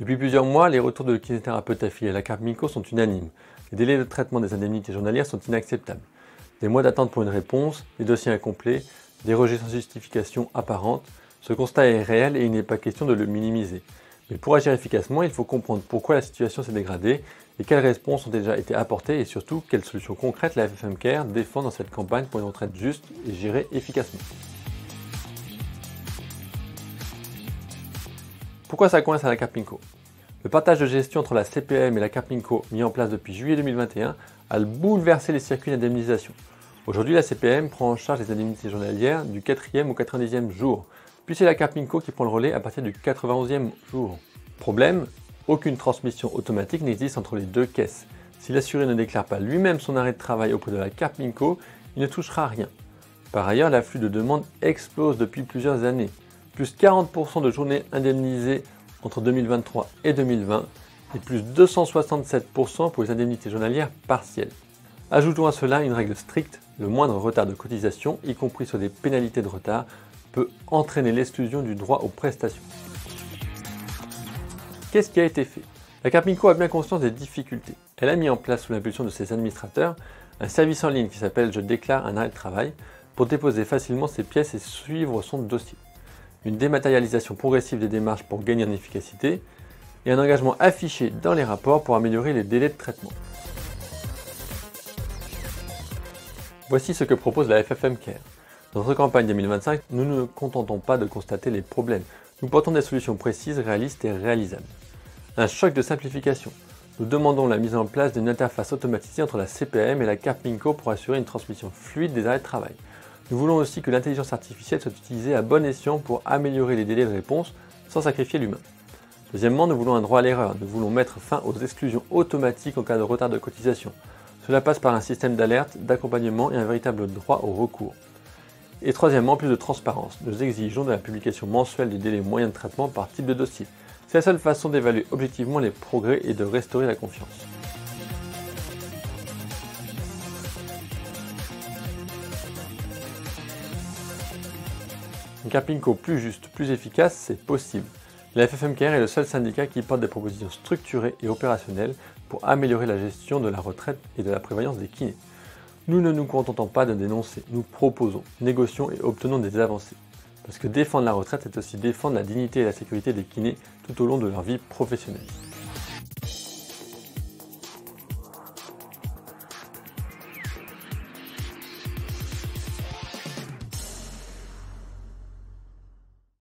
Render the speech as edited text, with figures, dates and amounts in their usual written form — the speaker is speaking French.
Depuis plusieurs mois, les retours de kinésithérapeutes affiliés à la carte Minco sont unanimes. Les délais de traitement des indemnités journalières sont inacceptables. Des mois d'attente pour une réponse, des dossiers incomplets, des rejets sans justification apparente. Ce constat est réel et il n'est pas question de le minimiser. Mais pour agir efficacement, il faut comprendre pourquoi la situation s'est dégradée et quelles réponses ont déjà été apportées et surtout quelles solutions concrètes la FFM Care défend dans cette campagne pour une retraite juste et gérée efficacement. Pourquoi ça coince à la carte Minco? Le partage de gestion entre la CPAM et la carte Minco mis en place depuis juillet 2021 a bouleversé les circuits d'indemnisation. Aujourd'hui, la CPAM prend en charge les indemnités journalières du 4e au 90e jour, puis c'est la carte Minco qui prend le relais à partir du 91e jour. Problème, aucune transmission automatique n'existe entre les deux caisses. Si l'assuré ne déclare pas lui-même son arrêt de travail auprès de la carte Minco, il ne touchera rien. Par ailleurs, l'afflux de demandes explose depuis plusieurs années. Plus 40% de journées indemnisées entre 2023 et 2020 et plus 267% pour les indemnités journalières partielles. Ajoutons à cela une règle stricte, le moindre retard de cotisation, y compris sur des pénalités de retard, peut entraîner l'exclusion du droit aux prestations. Qu'est-ce qui a été fait? La carte Minco a bien conscience des difficultés. Elle a mis en place sous l'impulsion de ses administrateurs un service en ligne qui s'appelle « Je déclare un arrêt de travail » pour déposer facilement ses pièces et suivre son dossier. Une dématérialisation progressive des démarches pour gagner en efficacité et un engagement affiché dans les rapports pour améliorer les délais de traitement. Voici ce que propose la FFM Care. Dans notre campagne 2025, nous ne nous contentons pas de constater les problèmes. Nous portons des solutions précises, réalistes et réalisables. Un choc de simplification. Nous demandons la mise en place d'une interface automatisée entre la CPAM et la carte Minco pour assurer une transmission fluide des arrêts de travail. Nous voulons aussi que l'intelligence artificielle soit utilisée à bon escient pour améliorer les délais de réponse sans sacrifier l'humain. Deuxièmement, nous voulons un droit à l'erreur. Nous voulons mettre fin aux exclusions automatiques en cas de retard de cotisation. Cela passe par un système d'alerte, d'accompagnement et un véritable droit au recours. Et troisièmement, plus de transparence. Nous exigeons de la publication mensuelle des délais moyens de traitement par type de dossier. C'est la seule façon d'évaluer objectivement les progrès et de restaurer la confiance. Une carte Minco plus juste, plus efficace, c'est possible. La FFM Care est le seul syndicat qui porte des propositions structurées et opérationnelles pour améliorer la gestion de la retraite et de la prévoyance des kinés. Nous ne nous contentons pas de dénoncer, nous proposons, négocions et obtenons des avancées. Parce que défendre la retraite, c'est aussi défendre la dignité et la sécurité des kinés tout au long de leur vie professionnelle.